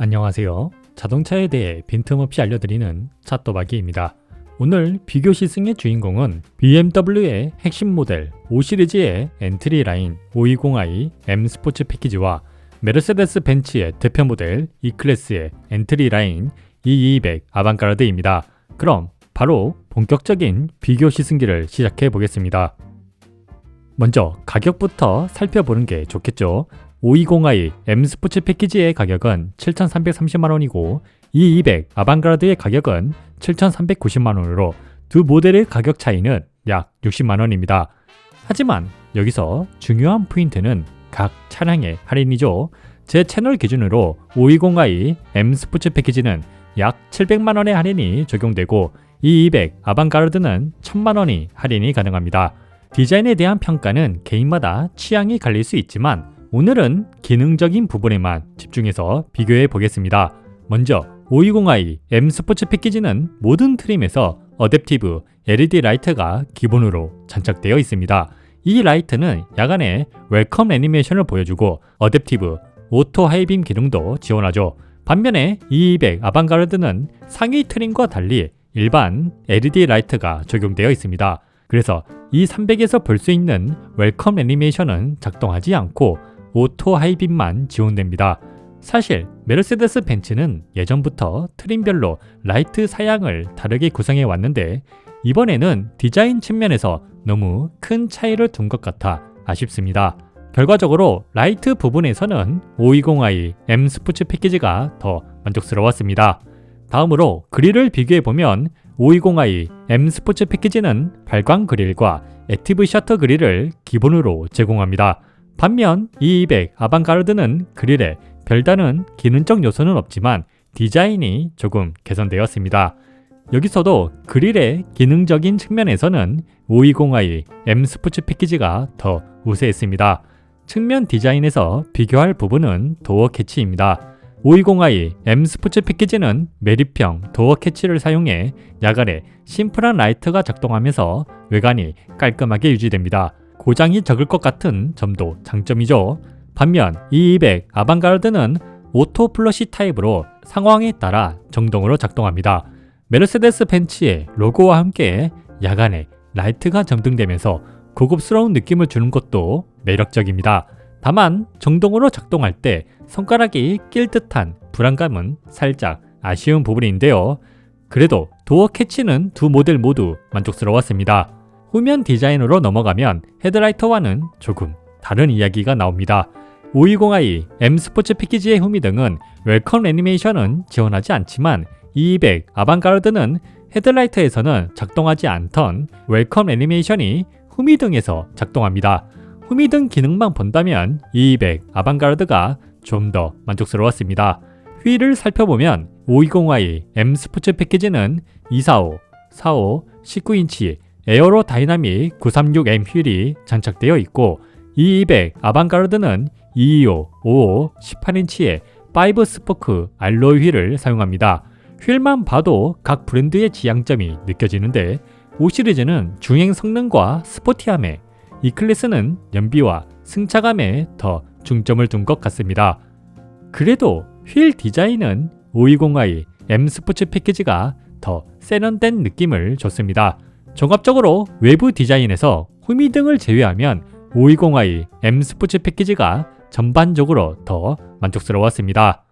안녕하세요. 자동차에 대해 빈틈없이 알려드리는 차또박이입니다. 오늘 비교 시승의 주인공은 BMW의 핵심 모델 5 시리즈의 엔트리 라인 520i M 스포츠 패키지와 메르세데스 벤츠의 대표 모델 E클래스의 엔트리 라인 E200 아방가르드입니다. 그럼 바로 본격적인 비교 시승기를 시작해 보겠습니다. 먼저 가격부터 살펴보는 게 좋겠죠. 520i M 스포츠 패키지의 가격은 7,330만원이고 E200 아방가르드의 가격은 7,390만원으로 두 모델의 가격 차이는 약 60만원입니다. 하지만 여기서 중요한 포인트는 각 차량의 할인이죠. 제 채널 기준으로 520i M 스포츠 패키지는 약 700만원의 할인이 적용되고 E200 아방가르드는 1000만원이 할인이 가능합니다. 디자인에 대한 평가는 개인마다 취향이 갈릴 수 있지만 오늘은 기능적인 부분에만 집중해서 비교해 보겠습니다. 먼저 520i M 스포츠 패키지는 모든 트림에서 어댑티브 LED 라이트가 기본으로 장착되어 있습니다. 이 라이트는 야간에 웰컴 애니메이션을 보여주고 어댑티브 오토 하이빔 기능도 지원하죠. 반면에 E200 아방가르드는 상위 트림과 달리 일반 LED 라이트가 적용되어 있습니다. 그래서 E300에서 볼 수 있는 웰컴 애니메이션은 작동하지 않고 오토 하이빔만 지원됩니다. 사실 메르세데스 벤츠는 예전부터 트림별로 라이트 사양을 다르게 구성해 왔는데 이번에는 디자인 측면에서 너무 큰 차이를 둔 것 같아 아쉽습니다. 결과적으로 라이트 부분에서는 520i M 스포츠 패키지가 더 만족스러웠습니다. 다음으로 그릴을 비교해보면 520i M 스포츠 패키지는 발광 그릴과 액티브 셔터 그릴을 기본으로 제공합니다. 반면 E200 아방가르드는 그릴에 별다른 기능적 요소는 없지만 디자인이 조금 개선되었습니다. 여기서도 그릴의 기능적인 측면에서는 520i M 스포츠 패키지가 더 우세했습니다. 측면 디자인에서 비교할 부분은 도어 캐치입니다. 520i M 스포츠 패키지는 매립형 도어 캐치를 사용해 야간에 심플한 라이트가 작동하면서 외관이 깔끔하게 유지됩니다. 고장이 적을 것 같은 점도 장점이죠. 반면 E200 아방가르드는 오토 플러시 타입으로 상황에 따라 정동으로 작동합니다. 메르세데스 벤츠의 로고와 함께 야간에 라이트가 점등되면서 고급스러운 느낌을 주는 것도 매력적입니다. 다만 정동으로 작동할 때 손가락이 낄 듯한 불안감은 살짝 아쉬운 부분인데요. 그래도 도어 캐치는 두 모델 모두 만족스러웠습니다. 후면 디자인으로 넘어가면 헤드라이터와는 조금 다른 이야기가 나옵니다. 520i M 스포츠 패키지의 후미등은 웰컴 애니메이션은 지원하지 않지만 E200 아방가르드는 헤드라이트에서는 작동하지 않던 웰컴 애니메이션이 후미등에서 작동합니다. 후미등 기능만 본다면 E200 아방가르드가 좀 더 만족스러웠습니다. 휠을 살펴보면 520i M 스포츠 패키지는 245, 45, 19인치 에어로 다이나믹 936M 휠이 장착되어 있고 E200 아방가르드는 225, 55, 18인치의 5 스포크 알로이 휠을 사용합니다. 휠만 봐도 각 브랜드의 지향점이 느껴지는데 5 시리즈는 주행 성능과 스포티함에 E클래스는 연비와 승차감에 더 중점을 둔 것 같습니다. 그래도 휠 디자인은 520i M 스포츠 패키지가 더 세련된 느낌을 줬습니다. 종합적으로 외부 디자인에서 후미등을 제외하면 520i M 스포츠 패키지가 전반적으로 더 만족스러웠습니다.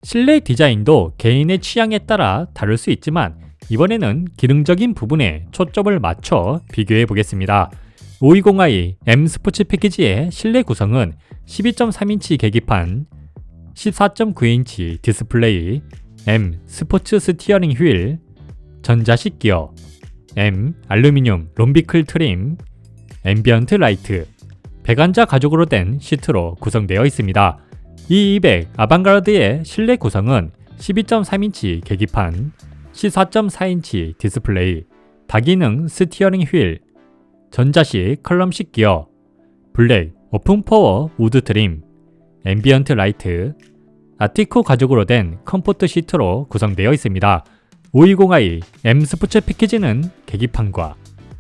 실내 디자인도 개인의 취향에 따라 다를 수 있지만 이번에는 기능적인 부분에 초점을 맞춰 비교해 보겠습니다. 520i M 스포츠 패키지의 실내 구성은 12.3인치 계기판, 14.9인치 디스플레이, M 스포츠 스티어링 휠, 전자식 기어, M 알루미늄 롬비클 트림, 앰비언트 라이트, 배관자 가죽으로 된 시트로 구성되어 있습니다. E200 아방가르드의 실내 구성은 12.3인치 계기판, 14.4인치 디스플레이, 다기능 스티어링 휠, 전자식 컬럼식 기어, 블랙 오픈포어 우드 트림, 앰비언트 라이트, 아티코 가죽으로 된 컴포트 시트로 구성되어 있습니다. 520i M 스포츠 패키지는 계기판과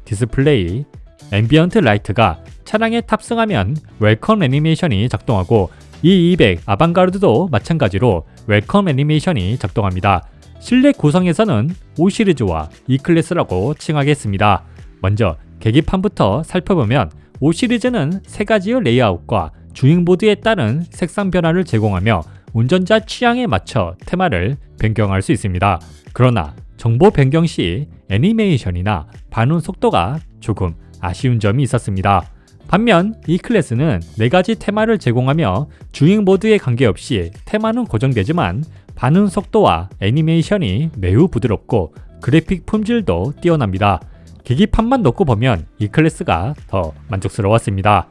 디스플레이, 앰비언트 라이트가 차량에 탑승하면 웰컴 애니메이션이 작동하고 E200 아방가르드도 마찬가지로 웰컴 애니메이션이 작동합니다. 실내 구성에서는 O 시리즈와 E 클래스라고 칭하겠습니다. 먼저 계기판부터 살펴보면 O 시리즈는 세 가지의 레이아웃과 주행 모드에 따른 색상 변화를 제공하며 운전자 취향에 맞춰 테마를 변경할 수 있습니다. 그러나 정보 변경 시 애니메이션이나 반응 속도가 조금 아쉬운 점이 있었습니다. 반면 E 클래스는 4가지 테마를 제공하며 주행 모드에 관계없이 테마는 고정되지만 반응 속도와 애니메이션이 매우 부드럽고 그래픽 품질도 뛰어납니다. 계기판만 놓고 보면 E 클래스가 더 만족스러웠습니다.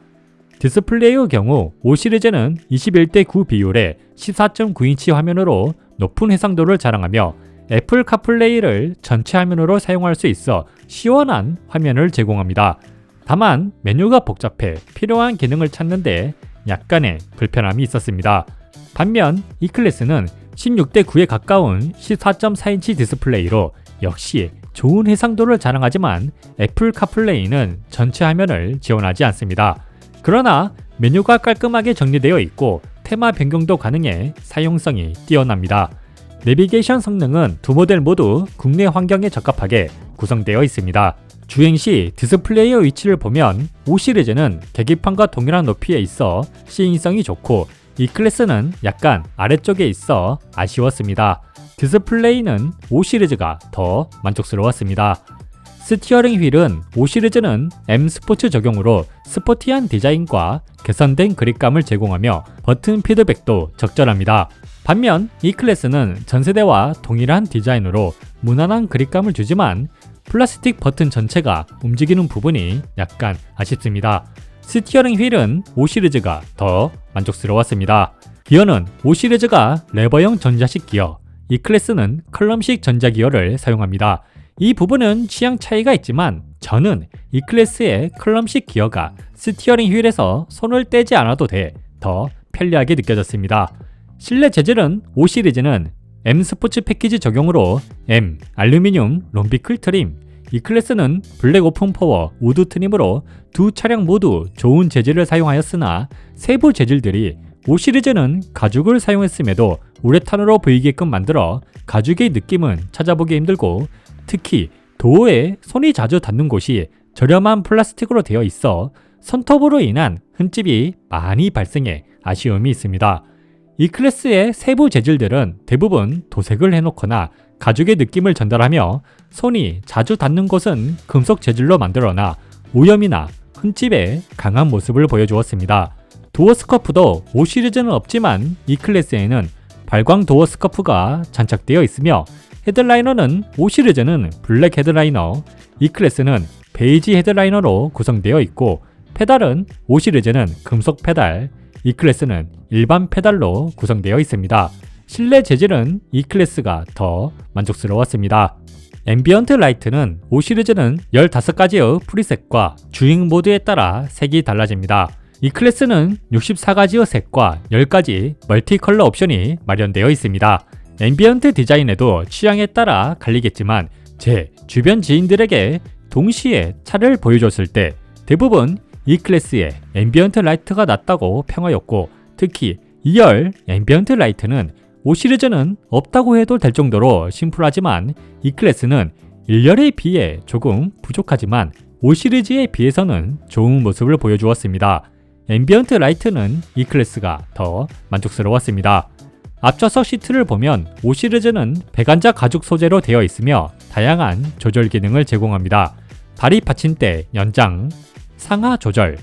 디스플레이의 경우 O 시리즈는 21:9 비율의 14.9인치 화면으로 높은 해상도를 자랑하며 애플 카플레이를 전체 화면으로 사용할 수 있어 시원한 화면을 제공합니다. 다만 메뉴가 복잡해 필요한 기능을 찾는데 약간의 불편함이 있었습니다. 반면 E 클래스는 16:9에 가까운 14.4인치 디스플레이로 역시 좋은 해상도를 자랑하지만 애플 카플레이는 전체 화면을 지원하지 않습니다. 그러나 메뉴가 깔끔하게 정리되어 있고 테마 변경도 가능해 사용성이 뛰어납니다. 내비게이션 성능은 두 모델 모두 국내 환경에 적합하게 구성되어 있습니다. 주행 시 디스플레이의 위치를 보면 O 시리즈는 계기판과 동일한 높이에 있어 시인성이 좋고 E 클래스는 약간 아래쪽에 있어 아쉬웠습니다. 디스플레이는 O 시리즈가 더 만족스러웠습니다. 스티어링 휠은 O 시리즈는 M 스포츠 적용으로 스포티한 디자인과 개선된 그립감을 제공하며 버튼 피드백도 적절합니다. 반면 E 클래스는 전세대와 동일한 디자인으로 무난한 그립감을 주지만 플라스틱 버튼 전체가 움직이는 부분이 약간 아쉽습니다. 스티어링 휠은 O 시리즈가 더 만족스러웠습니다. 기어는 O 시리즈가 레버형 전자식 기어, E 클래스는 컬럼식 전자기어를 사용합니다. 이 부분은 취향 차이가 있지만 저는 E 클래스의 컬럼식 기어가 스티어링 휠에서 손을 떼지 않아도 더 편리하게 느껴졌습니다. 실내 재질은 O 시리즈는 M 스포츠 패키지 적용으로 M 알루미늄 롬비클 트림, E 클래스는 블랙 오픈 퍼워 우드 트림으로 두 차량 모두 좋은 재질을 사용하였으나 세부 재질들이 O 시리즈는 가죽을 사용했음에도 우레탄으로 보이게끔 만들어 가죽의 느낌은 찾아보기 힘들고 특히 도어에 손이 자주 닿는 곳이 저렴한 플라스틱으로 되어 있어 손톱으로 인한 흠집이 많이 발생해 아쉬움이 있습니다. E 클래스의 세부 재질들은 대부분 도색을 해놓거나 가죽의 느낌을 전달하며 손이 자주 닿는 곳은 금속 재질로 만들어놔 오염이나 흠집에 강한 모습을 보여주었습니다. 도어 스커프도 O 시리즈는 없지만 E 클래스에는 발광 도어 스커프가 장착되어 있으며 헤드라이너는 O 시리즈는 블랙 헤드라이너, E 클래스는 베이지 헤드라이너로 구성되어 있고 페달은 O 시리즈는 금속 페달, E 클래스는 일반 페달로 구성되어 있습니다. 실내 재질은 E 클래스가 더 만족스러웠습니다. 앰비언트 라이트는 O 시리즈는 15가지의 프리셋과 주행 모드에 따라 색이 달라집니다. E 클래스는 64가지의 색과 10가지 멀티 컬러 옵션이 마련되어 있습니다. 앰비언트 디자인에도 취향에 따라 갈리겠지만 제 주변 지인들에게 동시에 차를 보여줬을 때 대부분 E 클래스의 앰비언트 라이트가 낫다고 평하였고 특히 2열 앰비언트 라이트는 O 시리즈는 없다고 해도 될 정도로 심플하지만 E 클래스는 1열에 비해 조금 부족하지만 O 시리즈에 비해서는 좋은 모습을 보여주었습니다. 앰비언트 라이트는 E 클래스가 더 만족스러웠습니다. 앞좌석 시트를 보면 O 시리즈는 배관자 가죽 소재로 되어 있으며 다양한 조절 기능을 제공합니다. 다리 받침대 연장, 상하 조절,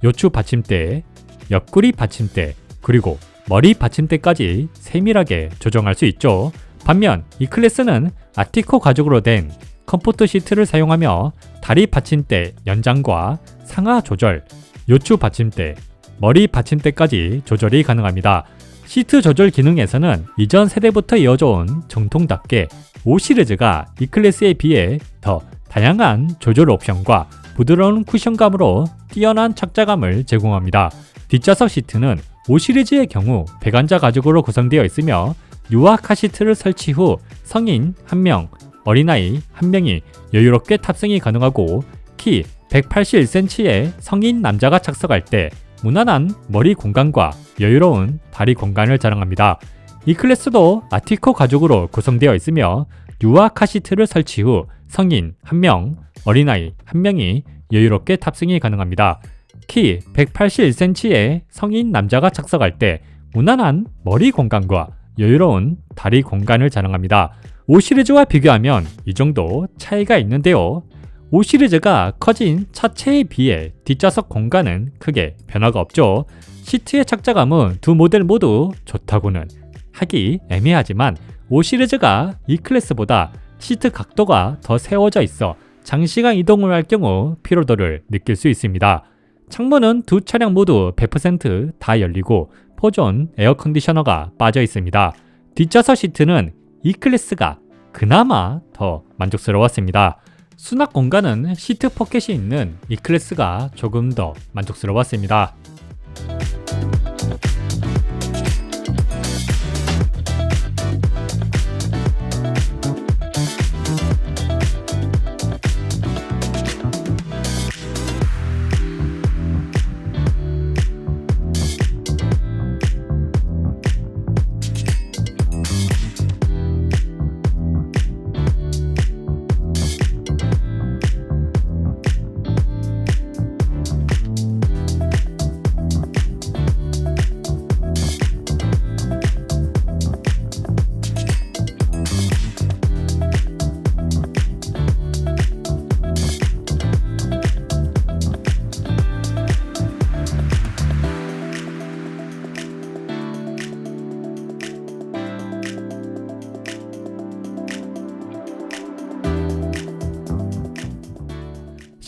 요추 받침대, 옆구리 받침대, 그리고 머리 받침대까지 세밀하게 조정할 수 있죠. 반면 E 클래스는 아티코 가죽으로 된 컴포트 시트를 사용하며 다리 받침대 연장과 상하 조절, 요추 받침대, 머리 받침대까지 조절이 가능합니다. 시트 조절 기능에서는 이전 세대부터 이어져온 정통답게 O 시리즈가 E 클래스에 비해 더 다양한 조절 옵션과 부드러운 쿠션감으로 뛰어난 착자감을 제공합니다. 뒷좌석 시트는 O 시리즈의 경우 배관자 가죽으로 구성되어 있으며 유아 카시트를 설치 후 성인 1명, 어린아이 1명이 여유롭게 탑승이 가능하고 키 181cm의 성인 남자가 착석할 때 무난한 머리 공간과 여유로운 다리 공간을 자랑합니다. E클래스도 아티코 가죽으로 구성되어 있으며 유아 카시트를 설치 후 성인 1명, 어린아이 1명이 여유롭게 탑승이 가능합니다. 키 181cm의 성인 남자가 착석할 때 무난한 머리 공간과 여유로운 다리 공간을 자랑합니다. 5 시리즈와 비교하면 이 정도 차이가 있는데요. 5 시리즈가 커진 차체에 비해 뒷좌석 공간은 크게 변화가 없죠. 시트의 착자감은 두 모델 모두 좋다고는 하기 애매하지만 5 시리즈가 E클래스보다 시트 각도가 더 세워져 있어 장시간 이동을 할 경우 피로도를 느낄 수 있습니다. 창문은 두 차량 모두 100% 다 열리고 포존 에어컨디셔너가 빠져 있습니다. 뒷좌석 시트는 E클래스가 그나마 더 만족스러웠습니다. 수납 공간은 시트 포켓이 있는 E클래스가 조금 더 만족스러웠습니다.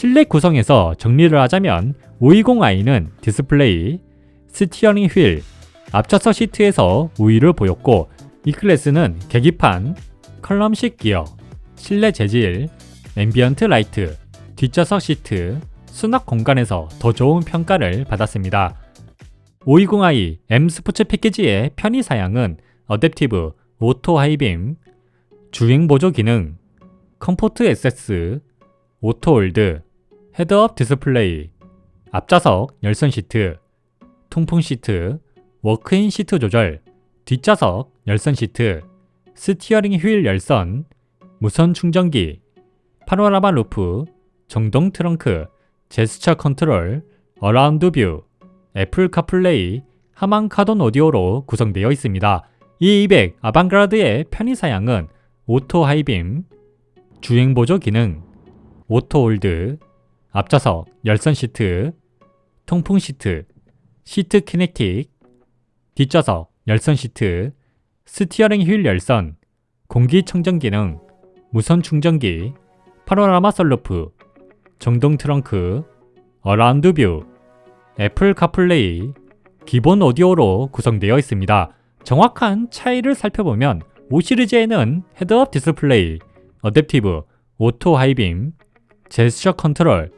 실내 구성에서 정리를 하자면 520i는 디스플레이, 스티어링 휠, 앞좌석 시트에서 우위를 보였고 E클래스는 계기판, 컬럼식 기어, 실내 재질, 앰비언트 라이트, 뒷좌석 시트, 수납 공간에서 더 좋은 평가를 받았습니다. 520i M 스포츠 패키지의 편의 사양은 어댑티브 오토 하이빔, 주행 보조 기능, 컴포트 액세스, 오토 홀드, 헤드업 디스플레이, 앞좌석 열선 시트, 통풍 시트, 워크인 시트 조절, 뒷좌석 열선 시트, 스티어링 휠 열선, 무선 충전기, 파노라마 루프, 정동 트렁크, 제스처 컨트롤, 어라운드 뷰, 애플 카플레이, 하만 카돈 오디오로 구성되어 있습니다. E200 아방가르드의 편의 사양은 오토 하이빔, 주행 보조 기능, 오토 홀드, 앞좌석 열선 시트, 통풍 시트, 시트 키네틱, 뒷좌석 열선 시트, 스티어링 휠 열선, 공기청정 기능, 무선 충전기, 파노라마 선루프, 정동 트렁크, 어라운드 뷰, 애플 카플레이, 기본 오디오로 구성되어 있습니다. 정확한 차이를 살펴보면 5 시리즈에는 헤드업 디스플레이, 어댑티브 오토 하이빔, 제스처 컨트롤,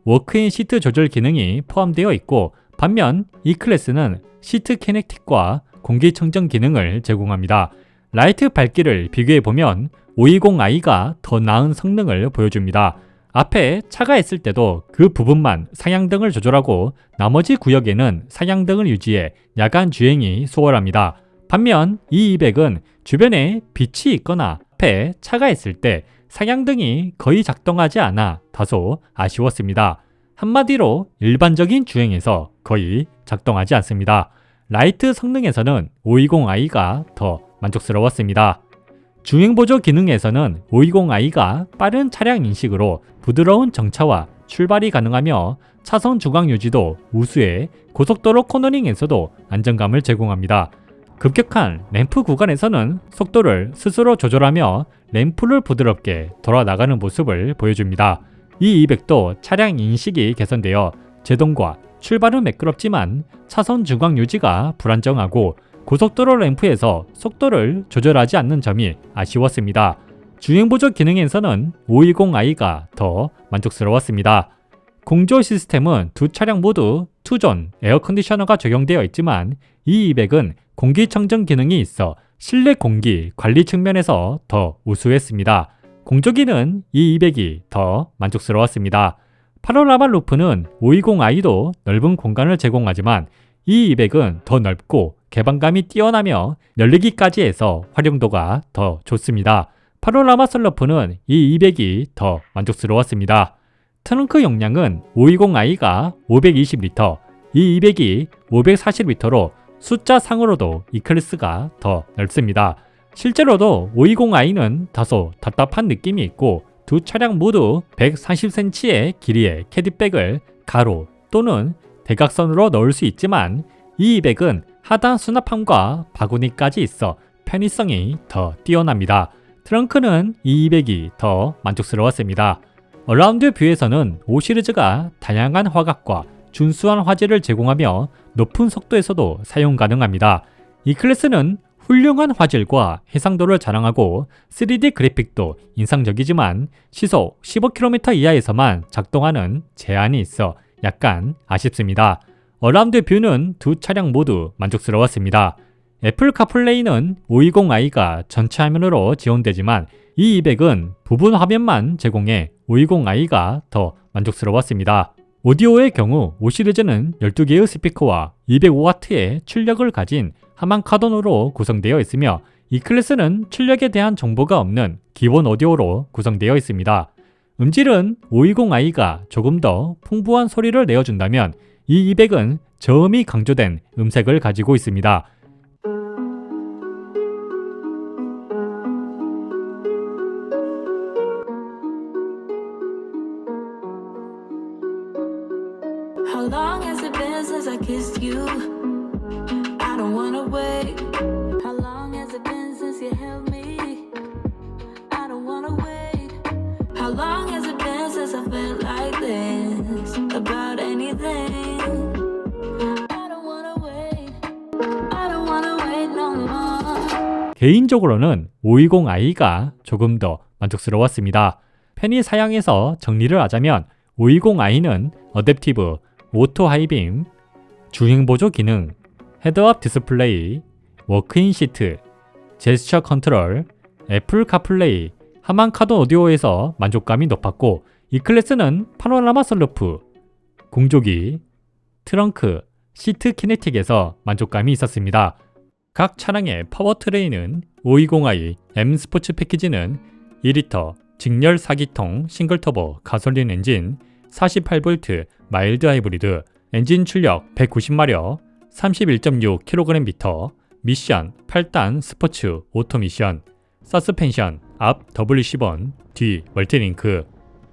워크인 시트 조절 기능이 포함되어 있고 반면 E클래스는 시트 키네틱과 공기청정 기능을 제공합니다. 라이트 밝기를 비교해보면 520i가 더 나은 성능을 보여줍니다. 앞에 차가 있을 때도 그 부분만 상향등을 조절하고 나머지 구역에는 상향등을 유지해 야간 주행이 수월합니다. 반면 E200은 주변에 빛이 있거나 앞에 차가 있을 때 상향등이 거의 작동하지 않아 다소 아쉬웠습니다. 한마디로 일반적인 주행에서 거의 작동하지 않습니다. 라이트 성능에서는 520i가 더 만족스러웠습니다. 주행보조 기능에서는 520i가 빠른 차량 인식으로 부드러운 정차와 출발이 가능하며 차선 주강 유지도 우수해 고속도로 코너링에서도 안정감을 제공합니다. 급격한 램프 구간에서는 속도를 스스로 조절하며 램프를 부드럽게 돌아나가는 모습을 보여줍니다. 이 200도 차량 인식이 개선되어 제동과 출발은 매끄럽지만 차선 주강 유지가 불안정하고 고속도로 램프에서 속도를 조절하지 않는 점이 아쉬웠습니다. 주행보조 기능에서는 520i가 더 만족스러웠습니다. 공조 시스템은 두 차량 모두 투존 에어컨디셔너가 적용되어 있지만 E200은 공기청정 기능이 있어 실내 공기 관리 측면에서 더 우수했습니다. 공조기는 E200이 더 만족스러웠습니다. 파노라마 루프는 520i도 넓은 공간을 제공하지만 E200은 더 넓고 개방감이 뛰어나며 열리기까지 해서 활용도가 더 좋습니다. 파노라마 썬루프는 이 200이 더 만족스러웠습니다. 트렁크 용량은 520i가 520L, 이 200이 540L로 숫자 상으로도 이 클래스가 더 넓습니다. 실제로도 520i는 다소 답답한 느낌이 있고 두 차량 모두 140cm의 길이의 캐디백을 가로 또는 대각선으로 넣을 수 있지만 이 200은 하단 수납함과 바구니까지 있어 편의성이 더 뛰어납니다. 트렁크는 이 200이 더 만족스러웠습니다. 어라운드 뷰에서는 5 시리즈가 다양한 화각과 준수한 화질을 제공하며 높은 속도에서도 사용 가능합니다. 이 클래스는 훌륭한 화질과 해상도를 자랑하고 3D 그래픽도 인상적이지만 시속 15km 이하에서만 작동하는 제한이 있어 약간 아쉽습니다. 어라운드 뷰는 두 차량 모두 만족스러웠습니다. 애플 카플레이는 520i가 전체 화면으로 지원되지만 이 200은 부분 화면만 제공해 520i가 더 만족스러웠습니다. 오디오의 경우 5 시리즈는 12개의 스피커와 205W의 출력을 가진 하만 카돈으로 구성되어 있으며 이 클래스는 출력에 대한 정보가 없는 기본 오디오로 구성되어 있습니다. 음질은 520i가 조금 더 풍부한 소리를 내어준다면 이 200은 저음이 강조된 음색을 가지고 있습니다. How long has it been since I kissed you? I don't wanna wait. How long has it been since you held me? I don't wanna wait. How long has it been since I felt like this about anything? I don't wanna wait. I don't wanna wait no more. 개인적으로는 520i가 조금 더 만족스러웠습니다. 편의 사양에서 정리를 하자면 520i는 어댑티브, 오토 하이빔, 주행보조 기능, 헤드업 디스플레이, 워크인 시트, 제스처 컨트롤, 애플 카플레이, 하만 카돈 오디오에서 만족감이 높았고 이 클래스는 파노라마 썬루프, 공조기, 트렁크, 시트 키네틱에서 만족감이 있었습니다. 각 차량의 파워트레인은 520i M 스포츠 패키지는 2리터 직렬 4기통 싱글터보 가솔린 엔진, 48V 마일드 하이브리드, 엔진 출력 190마력, 31.6kgm, 미션 8단 스포츠 오토 미션, 서스펜션 앞 WC1, 뒤 멀티링크,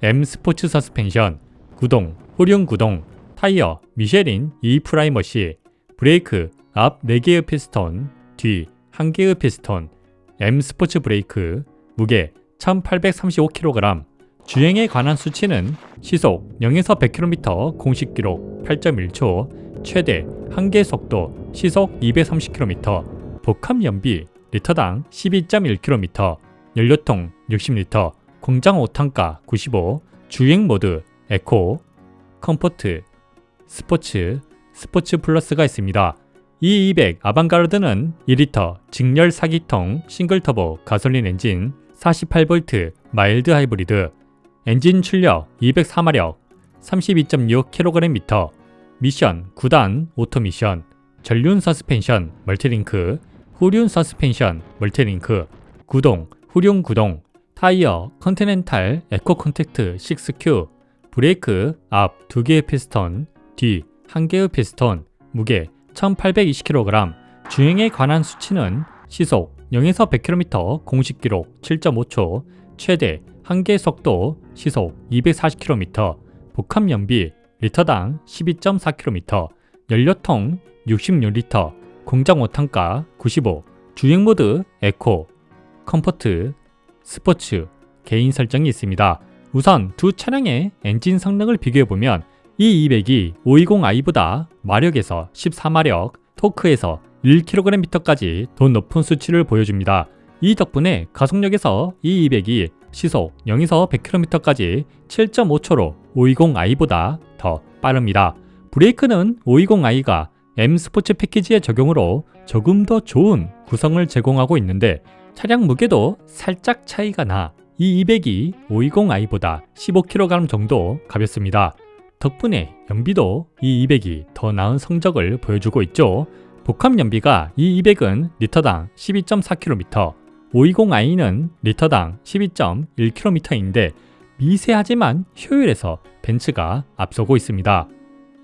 M 스포츠 서스펜션, 구동, 후륜 구동, 타이어 미쉐린 E 프라이머시, 브레이크 앞 4개의 피스톤, 뒤 1개의 피스톤, M 스포츠 브레이크, 무게 1835kg, 주행에 관한 수치는 시속 0에서 100km 공식 기록 8.1초, 최대 한계 속도 시속 230km, 복합 연비 리터당 12.1km, 연료통 60L, 공장 5탄가 95, 주행 모드 에코, 컴포트, 스포츠, 스포츠 플러스가 있습니다. E200 아방가르드는 2리터 직렬 4기통 싱글터보 가솔린 엔진, 48V 마일드 하이브리드, 엔진 출력 204마력, 32.6kgm, 미션 9단 오토 미션, 전륜 서스펜션 멀티링크, 후륜 서스펜션 멀티링크, 구동, 후륜 구동, 타이어 컨티넨탈 에코 콘택트 6Q, 브레이크 앞 2개의 피스톤, 뒤 1개의 피스톤, 무게 1820kg, 주행에 관한 수치는 시속 0에서 100km 공식 기록 7.5초, 최대 한계 속도 시속 240km, 복합 연비 리터당 12.4km, 연료통 66L, 공장 5탄가 95, 주행 모드 에코, 컴포트, 스포츠, 개인 설정이 있습니다. 우선 두 차량의 엔진 성능을 비교해보면 이 200이 520i보다 마력에서 14마력, 토크에서 1kgm까지 더 높은 수치를 보여줍니다. 이 덕분에 가속력에서 이 200이 시속 0에서 100km까지 7.5초로 520i보다 더 빠릅니다. 브레이크는 520i가 M 스포츠 패키지의 적용으로 조금 더 좋은 구성을 제공하고 있는데 차량 무게도 살짝 차이가 나 이 200이 520i보다 15kg 정도 가볍습니다. 덕분에 연비도 이 200이 더 나은 성적을 보여주고 있죠. 복합 연비가 E200은 리터당 12.4km, 520i는 리터당 12.1km인데 미세하지만 효율에서 벤츠가 앞서고 있습니다.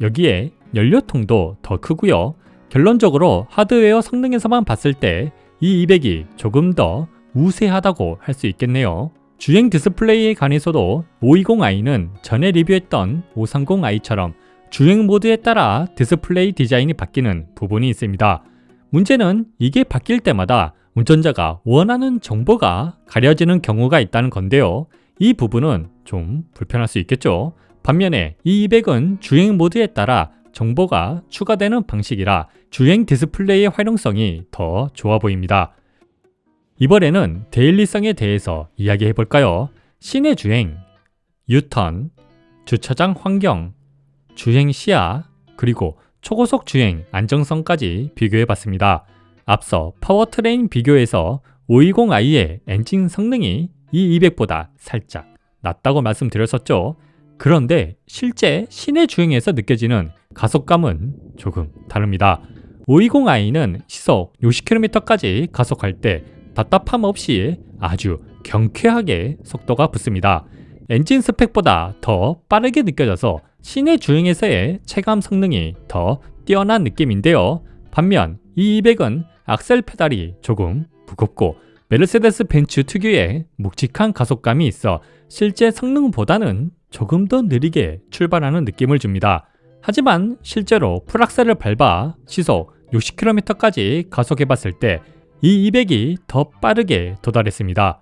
여기에 연료통도 더 크고요. 결론적으로 하드웨어 성능에서만 봤을 때 E200이 조금 더 우세하다고 할 수 있겠네요. 주행 디스플레이에 관해서도 520i는 전에 리뷰했던 530i처럼 주행 모드에 따라 디스플레이 디자인이 바뀌는 부분이 있습니다. 문제는 이게 바뀔 때마다 운전자가 원하는 정보가 가려지는 경우가 있다는 건데요. 이 부분은 좀 불편할 수 있겠죠. 반면에 E200은 주행 모드에 따라 정보가 추가되는 방식이라 주행 디스플레이의 활용성이 더 좋아 보입니다. 이번에는 데일리성에 대해서 이야기해 볼까요? 시내 주행, 유턴, 주차장 환경, 주행 시야, 그리고 초고속 주행 안정성까지 비교해 봤습니다. 앞서 파워트레인 비교에서 520i의 엔진 성능이 E200보다 살짝 낮다고 말씀드렸었죠. 그런데 실제 시내 주행에서 느껴지는 가속감은 조금 다릅니다. 520i는 시속 60km까지 가속할 때 답답함 없이 아주 경쾌하게 속도가 붙습니다. 엔진 스펙보다 더 빠르게 느껴져서 시내 주행에서의 체감 성능이 더 뛰어난 느낌인데요. 반면 E200은 악셀 페달이 조금 무겁고 메르세데스 벤츠 특유의 묵직한 가속감이 있어 실제 성능보다는 조금 더 느리게 출발하는 느낌을 줍니다. 하지만 실제로 풀악셀을 밟아 시속 60km까지 가속해봤을 때 E200이 더 빠르게 도달했습니다.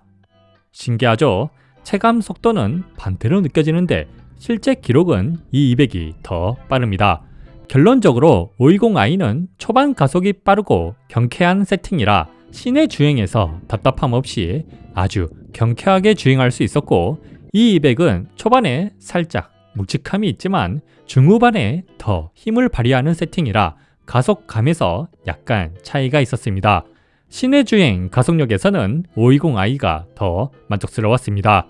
신기하죠? 체감 속도는 반대로 느껴지는데 실제 기록은 E200이 더 빠릅니다. 결론적으로 520i는 초반 가속이 빠르고 경쾌한 세팅이라 시내 주행에서 답답함 없이 아주 경쾌하게 주행할 수 있었고 E200은 초반에 살짝 묵직함이 있지만 중후반에 더 힘을 발휘하는 세팅이라 가속감에서 약간 차이가 있었습니다. 시내 주행 가속력에서는 520i가 더 만족스러웠습니다.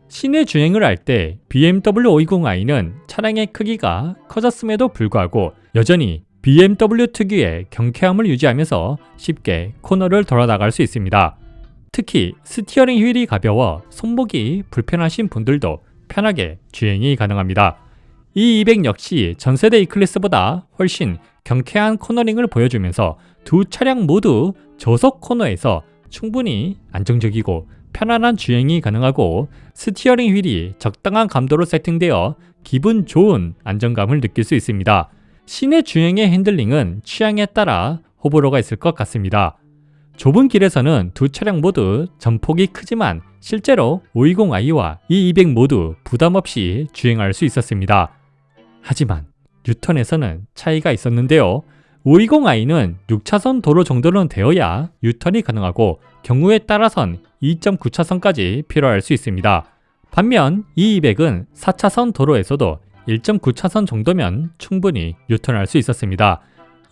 시내 주행을 할 때 BMW 520i는 차량의 크기가 커졌음에도 불구하고 여전히 BMW 특유의 경쾌함을 유지하면서 쉽게 코너를 돌아나갈 수 있습니다. 특히 스티어링 휠이 가벼워 손목이 불편하신 분들도 편하게 주행이 가능합니다. E200 역시 전세대 E클래스보다 훨씬 경쾌한 코너링을 보여주면서 두 차량 모두 저속 코너에서 충분히 안정적이고 편안한 주행이 가능하고 스티어링 휠이 적당한 감도로 세팅되어 기분 좋은 안정감을 느낄 수 있습니다. 시내 주행의 핸들링은 취향에 따라 호불호가 있을 것 같습니다. 좁은 길에서는 두 차량 모두 전폭이 크지만 실제로 520i와 E200 모두 부담 없이 주행할 수 있었습니다. 하지만 유턴에서는 차이가 있었는데요. 520i는 6차선 도로 정도는 되어야 유턴이 가능하고 경우에 따라선 2.9차선까지 필요할 수 있습니다. 반면 E200은 4차선 도로에서도 1.9차선 정도면 충분히 유턴할 수 있었습니다.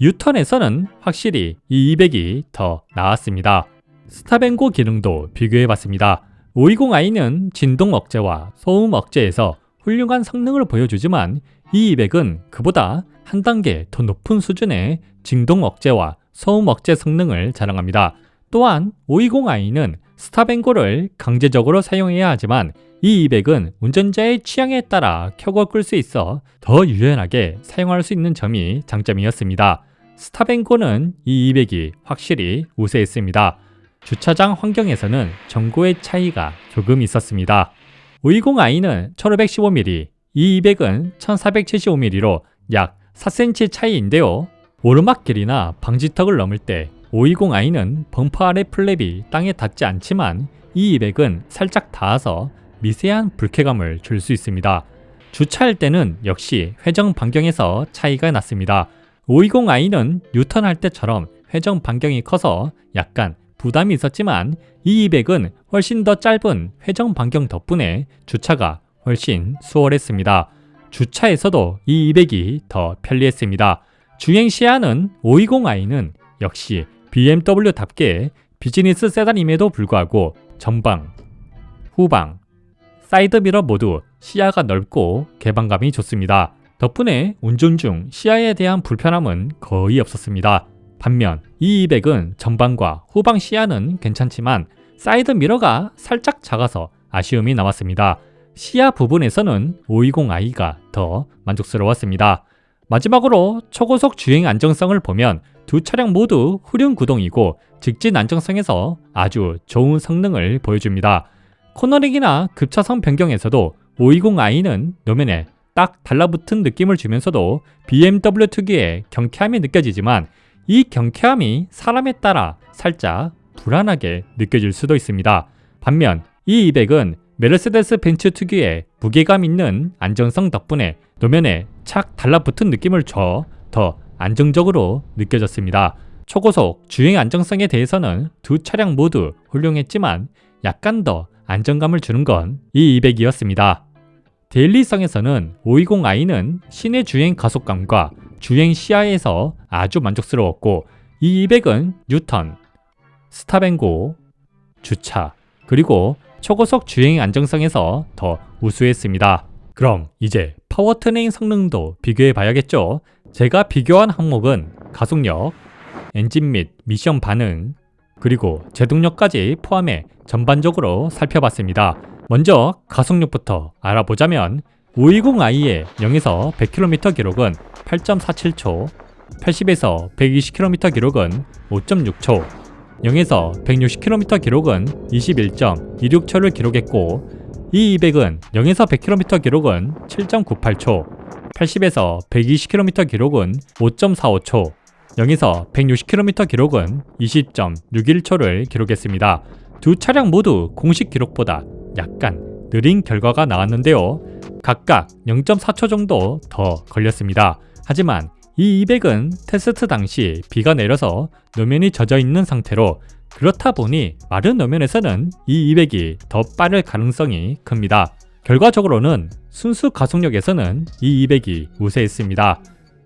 유턴에서는 확실히 E200이 더 나았습니다. 스탑앤고 기능도 비교해봤습니다. 520i는 진동 억제와 소음 억제에서 훌륭한 성능을 보여주지만 E200은 그보다 한 단계 더 높은 수준의 진동 억제와 소음 억제 성능을 자랑합니다. 또한 520i는 스탑앤고를 강제적으로 사용해야 하지만 E200은 운전자의 취향에 따라 켜고 끌 수 있어 더 유연하게 사용할 수 있는 점이 장점이었습니다. 스탑앤고는 E200이 확실히 우세했습니다. 주차장 환경에서는 정고의 차이가 조금 있었습니다. 520i는 1515mm, E200은 1475mm로 약 4cm 차이인데요. 오르막길이나 방지턱을 넘을 때 520i는 범퍼 아래 플랩이 땅에 닿지 않지만 E200은 살짝 닿아서 미세한 불쾌감을 줄 수 있습니다. 주차할 때는 역시 회전 반경에서 차이가 났습니다. 520i는 유턴할 때처럼 회전 반경이 커서 약간 부담이 있었지만 E200은 훨씬 더 짧은 회전 반경 덕분에 주차가 훨씬 수월했습니다. 주차에서도 E200이 더 편리했습니다. 주행 시야는 520i는 역시 BMW답게 비즈니스 세단임에도 불구하고 전방, 후방, 사이드미러 모두 시야가 넓고 개방감이 좋습니다. 덕분에 운전 중 시야에 대한 불편함은 거의 없었습니다. 반면 E200은 전방과 후방 시야는 괜찮지만 사이드 미러가 살짝 작아서 아쉬움이 남았습니다. 시야 부분에서는 520i가 더 만족스러웠습니다. 마지막으로 초고속 주행 안정성을 보면 두 차량 모두 후륜 구동이고 직진 안정성에서 아주 좋은 성능을 보여줍니다. 코너링이나 급차선 변경에서도 520i는 노면에 딱 달라붙은 느낌을 주면서도 BMW 특유의 경쾌함이 느껴지지만 이 경쾌함이 사람에 따라 살짝 불안하게 느껴질 수도 있습니다. 반면 E200은 메르세데스 벤츠 특유의 무게감 있는 안정성 덕분에 노면에 착 달라붙은 느낌을 줘 더 안정적으로 느껴졌습니다. 초고속 주행 안정성에 대해서는 두 차량 모두 훌륭했지만 약간 더 안정감을 주는 건 E200이었습니다. 데일리성에서는 520i는 시내 주행 가속감과 주행 시야에서 아주 만족스러웠고 E200은 뉴턴, 스탑앤고, 주차, 그리고 초고속 주행 안정성에서 더 우수했습니다. 그럼 이제 파워트레인 성능도 비교해 봐야겠죠. 제가 비교한 항목은 가속력, 엔진 및 미션 반응, 그리고 제동력까지 포함해 전반적으로 살펴봤습니다. 먼저 가속력부터 알아보자면 520i의 0에서 100km 기록은 8.47초, 80에서 120km 기록은 5.6초, 0에서 160km 기록은 21.26초를 기록했고 E200은 0에서 100km 기록은 7.98초, 80에서 120km 기록은 5.45초, 0에서 160km 기록은 20.61초를 기록했습니다. 두 차량 모두 공식 기록보다 약간 느린 결과가 나왔는데요. 각각 0.4초 정도 더 걸렸습니다. 하지만 E200은 테스트 당시 비가 내려서 노면이 젖어 있는 상태로 그렇다 보니 마른 노면에서는 E200이 더 빠를 가능성이 큽니다. 결과적으로는 순수 가속력에서는 E200이 우세했습니다.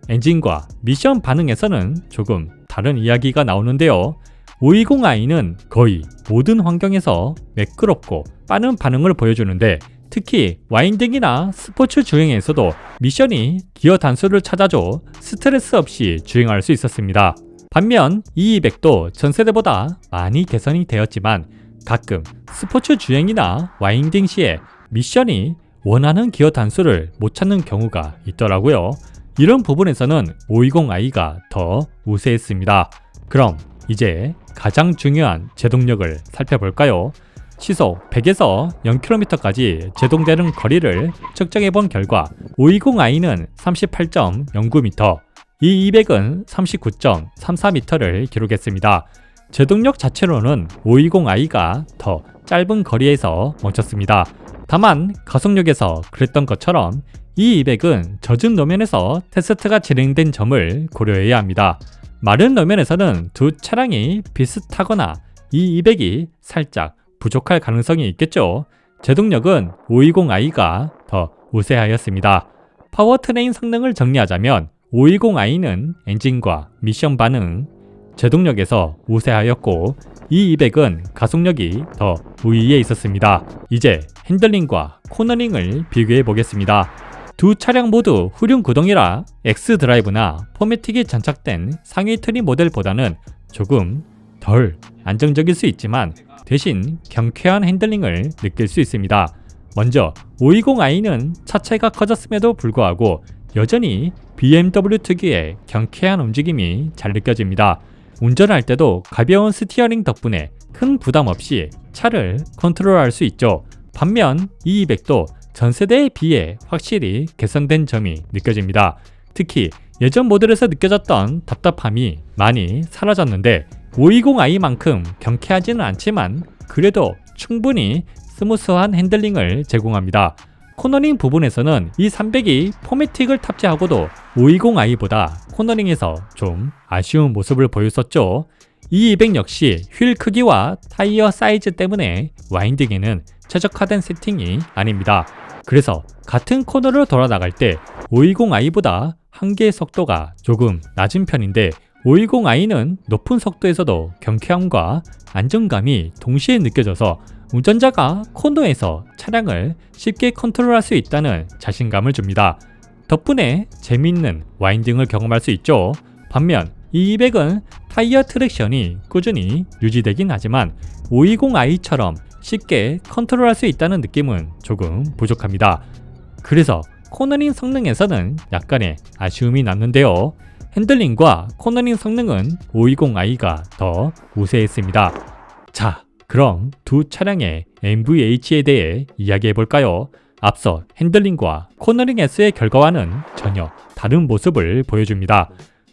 엔진과 미션 반응에서는 조금 다른 이야기가 나오는데요. 520i는 거의 모든 환경에서 매끄럽고 빠른 반응을 보여주는데 특히 와인딩이나 스포츠 주행에서도 미션이 기어 단수를 찾아줘 스트레스 없이 주행할 수 있었습니다. 반면 E200도 전세대보다 많이 개선이 되었지만 가끔 스포츠 주행이나 와인딩 시에 미션이 원하는 기어 단수를 못 찾는 경우가 있더라고요. 이런 부분에서는 520i가 더 우세했습니다. 그럼 이제 가장 중요한 제동력을 살펴볼까요? 시속 100에서 0km까지 제동되는 거리를 측정해 본 결과 520i는 38.09m, E200은 39.34m를 기록했습니다. 제동력 자체로는 520i가 더 짧은 거리에서 멈췄습니다. 다만 가속력에서 그랬던 것처럼 E200은 젖은 노면에서 테스트가 진행된 점을 고려해야 합니다. 마른 노면에서는 두 차량이 비슷하거나 E200이 살짝 부족할 가능성이 있겠죠. 제동력은 520i가 더 우세하였습니다. 파워트레인 성능을 정리하자면 520i는 엔진과 미션 반응, 제동력에서 우세하였고 E200은 가속력이 더 우위에 있었습니다. 이제 핸들링과 코너링을 비교해 보겠습니다. 두 차량 모두 후륜 구동이라 X드라이브나 포매틱이 장착된 상위 트림 모델보다는 조금 덜 안정적일 수 있지만 대신 경쾌한 핸들링을 느낄 수 있습니다. 먼저 520i는 차체가 커졌음에도 불구하고 여전히 BMW 특유의 경쾌한 움직임이 잘 느껴집니다. 운전할 때도 가벼운 스티어링 덕분에 큰 부담 없이 차를 컨트롤할 수 있죠. 반면 E200도 전세대에 비해 확실히 개선된 점이 느껴집니다. 특히 예전 모델에서 느껴졌던 답답함이 많이 사라졌는데 520i만큼 경쾌하지는 않지만 그래도 충분히 스무스한 핸들링을 제공합니다. 코너링 부분에서는 이 300이 포매틱을 탑재하고도 520i보다 코너링에서 좀 아쉬운 모습을 보였었죠. E200 역시 휠 크기와 타이어 사이즈 때문에 와인딩에는 최적화된 세팅이 아닙니다. 그래서 같은 코너를 돌아 나갈 때 520i보다 한계의 속도가 조금 낮은 편인데 520i는 높은 속도에서도 경쾌함과 안정감이 동시에 느껴져서 운전자가 코너에서 차량을 쉽게 컨트롤할 수 있다는 자신감을 줍니다. 덕분에 재미있는 와인딩을 경험할 수 있죠. 반면 E200은 타이어 트랙션이 꾸준히 유지되긴 하지만 520i처럼 쉽게 컨트롤할 수 있다는 느낌은 조금 부족합니다. 그래서 코너링 성능에서는 약간의 아쉬움이 남는데요. 핸들링과 코너링 성능은 520i가 더 우세했습니다. 자, 그럼 두 차량의 MVH에 대해 이야기해 볼까요? 앞서 핸들링과 코너링에서의 결과와는 전혀 다른 모습을 보여줍니다.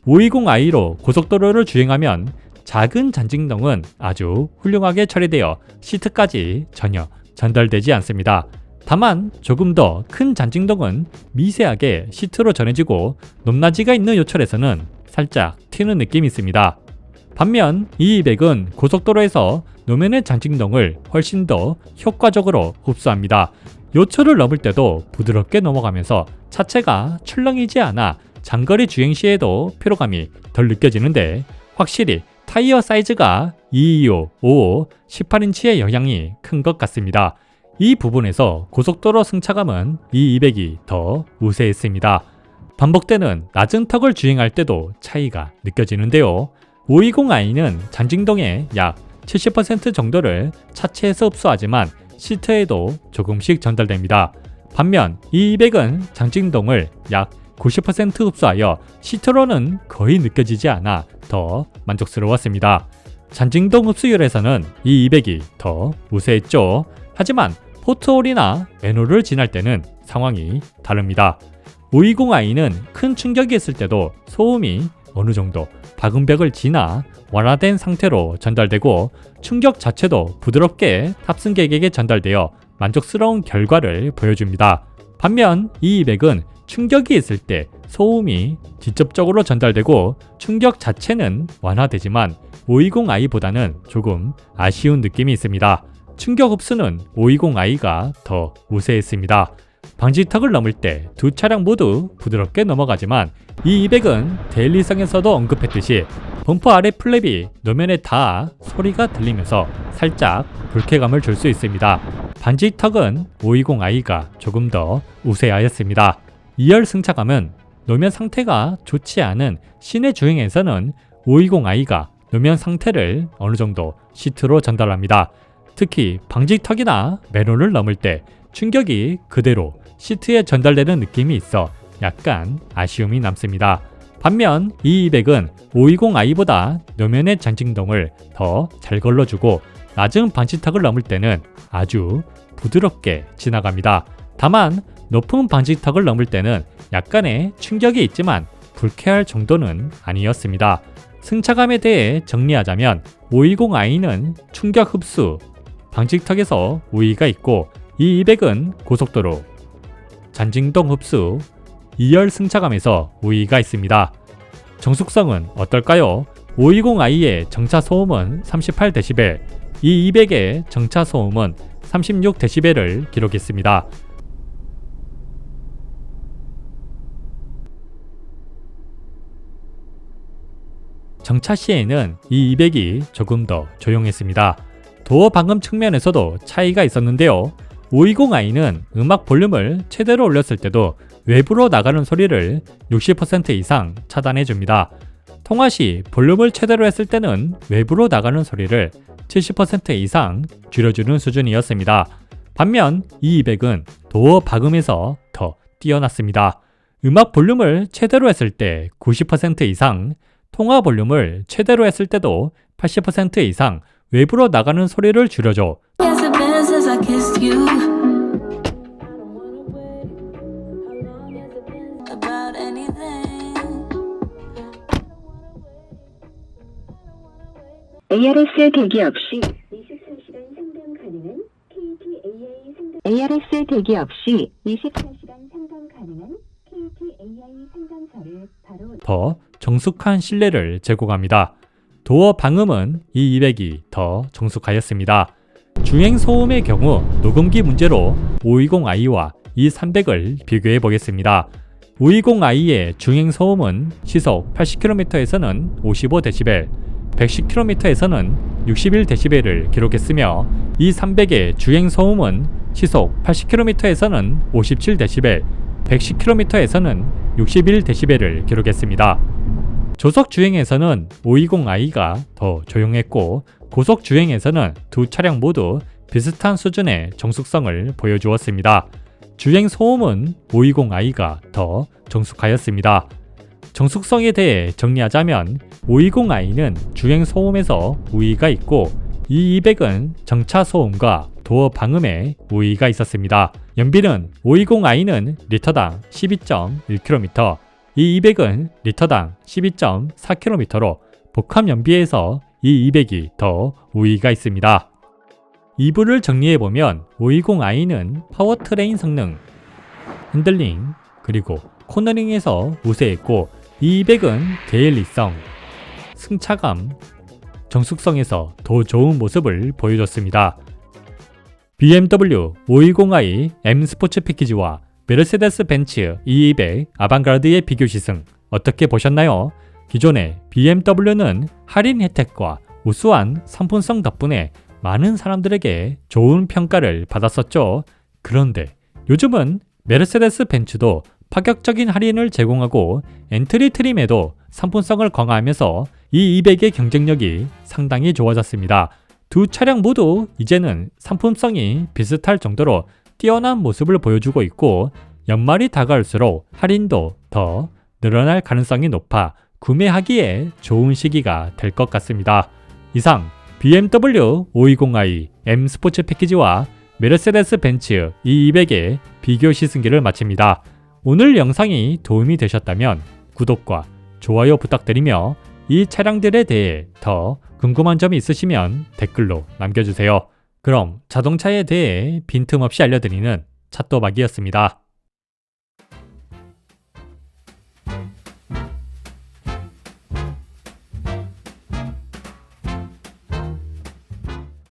520i로 고속도로를 주행하면 작은 잔진동은 아주 훌륭하게 처리되어 시트까지 전혀 전달되지 않습니다. 다만 조금 더 큰 잔진동은 미세하게 시트로 전해지고 높낮이가 있는 요철에서는 살짝 튀는 느낌이 있습니다. 반면 이 200은 고속도로에서 노면의 잔진동을 훨씬 더 효과적으로 흡수합니다. 요철을 넘을 때도 부드럽게 넘어가면서 차체가 출렁이지 않아 장거리 주행 시에도 피로감이 덜 느껴지는데 확실히 타이어 사이즈가 225, 55, 18인치의 영향이 큰 것 같습니다. 이 부분에서 고속도로 승차감은 이 200이 더 우세했습니다. 반복되는 낮은 턱을 주행할 때도 차이가 느껴지는데요. 520i는 잔진동의 약 70% 정도를 차체에서 흡수하지만 시트에도 조금씩 전달됩니다. 반면 이 200은 잔진동을 약 90% 흡수하여 시트로는 거의 느껴지지 않아 더 만족스러웠습니다. 잔진동 흡수율에서는 이 200이 더 우세했죠. 하지만 포트홀이나 맨홀을 지날 때는 상황이 다릅니다. 520i는 큰 충격이 있을 때도 소음이 어느 정도 박음벽을 지나 완화된 상태로 전달되고 충격 자체도 부드럽게 탑승객에게 전달되어 만족스러운 결과를 보여줍니다. 반면 이 200은 충격이 있을 때 소음이 직접적으로 전달되고 충격 자체는 완화되지만 520i보다는 조금 아쉬운 느낌이 있습니다. 충격 흡수는 520i가 더 우세했습니다. 방지턱을 넘을 때 두 차량 모두 부드럽게 넘어가지만 이 200은 데일리성에서도 언급했듯이 범퍼 아래 플랩이 노면에 닿아 소리가 들리면서 살짝 불쾌감을 줄 수 있습니다. 방지턱은 520i가 조금 더 우세하였습니다. 2열 승차감은 노면 상태가 좋지 않은 시내 주행에서는 520i가 노면 상태를 어느 정도 시트로 전달합니다. 특히 방지턱이나 맨홀을 넘을 때 충격이 그대로 시트에 전달되는 느낌이 있어 약간 아쉬움이 남습니다. 반면 이 200은 520i보다 노면의 잔진동을 더 잘 걸러주고 낮은 방지턱을 넘을 때는 아주 부드럽게 지나갑니다. 다만 높은 방지턱을 넘을 때는 약간의 충격이 있지만 불쾌할 정도는 아니었습니다. 승차감에 대해 정리하자면 520i는 충격 흡수, 방지턱에서 우위가 있고 이 200은 고속도로, 잔진동 흡수, 2열 승차감에서 우위가 있습니다. 정숙성은 어떨까요? 520i의 정차 소음은 38dB, 이 200의 정차 소음은 36dB를 기록했습니다. 정차 시에는 이 200이 조금 더 조용했습니다. 도어 방음 측면에서도 차이가 있었는데요. 520i는 음악 볼륨을 최대로 올렸을 때도 외부로 나가는 소리를 60% 이상 차단해 줍니다. 통화 시 볼륨을 최대로 했을 때는 외부로 나가는 소리를 70% 이상 줄여주는 수준이었습니다. 반면 이 200은 도어 방음에서 더 뛰어났습니다. 음악 볼륨을 최대로 했을 때 90% 이상, 통화 볼륨을 최대로 했을 때도 80% 이상 외부로 나가는 소리를 줄여줘. Yes, it's been since I kissed you. About anything. ARS 대기 없이 24시간 상담 가능한 KTAI 상담 ARS 대기 없이 24시간 상담 가능한 KTAI 상담사를 바로 더 정숙한 실내를 제공합니다. 도어 방음은 이 200이 더 정숙하였습니다. 주행 소음의 경우 녹음기 문제로 520i와 이 300을 비교해 보겠습니다. 520i의 주행 소음은 시속 80km에서는 55dB, 110km에서는 61dB를 기록했으며 이 300의 주행 소음은 시속 80km에서는 57dB, 110km에서는 61dB를 기록했습니다. 조속 주행에서는 520i가 더 조용했고 고속 주행에서는 두 차량 모두 비슷한 수준의 정숙성을 보여주었습니다. 주행 소음은 520i가 더 정숙하였습니다. 정숙성에 대해 정리하자면 520i는 주행 소음에서 우위가 있고 E200은 정차 소음과 도어 방음에 우위가 있었습니다. 연비는 520i는 리터당 12.1km, E200은 리터당 12.4km로 복합 연비에서 E200이 더 우위가 있습니다. 2부를 정리해보면 520i는 파워트레인 성능, 핸들링, 그리고 코너링에서 우세했고 E200은 대일리성, 승차감, 정숙성에서 더 좋은 모습을 보여줬습니다. BMW 520i M 스포츠 패키지와 메르세데스 벤츠 E200 아방가르드의 비교 시승 어떻게 보셨나요? 기존의 BMW는 할인 혜택과 우수한 상품성 덕분에 많은 사람들에게 좋은 평가를 받았었죠. 그런데 요즘은 메르세데스 벤츠도 파격적인 할인을 제공하고 엔트리 트림에도 상품성을 강화하면서 이 200의 경쟁력이 상당히 좋아졌습니다. 두 차량 모두 이제는 상품성이 비슷할 정도로 뛰어난 모습을 보여주고 있고 연말이 다가올수록 할인도 더 늘어날 가능성이 높아 구매하기에 좋은 시기가 될 것 같습니다. 이상 BMW 520i M 스포츠 패키지와 메르세데스 벤츠 E200의 비교 시승기를 마칩니다. 오늘 영상이 도움이 되셨다면 구독과 좋아요 부탁드리며 이 차량들에 대해 더 궁금한 점이 있으시면 댓글로 남겨주세요. 그럼 자동차에 대해 빈틈없이 알려드리는 찻도박이었습니다.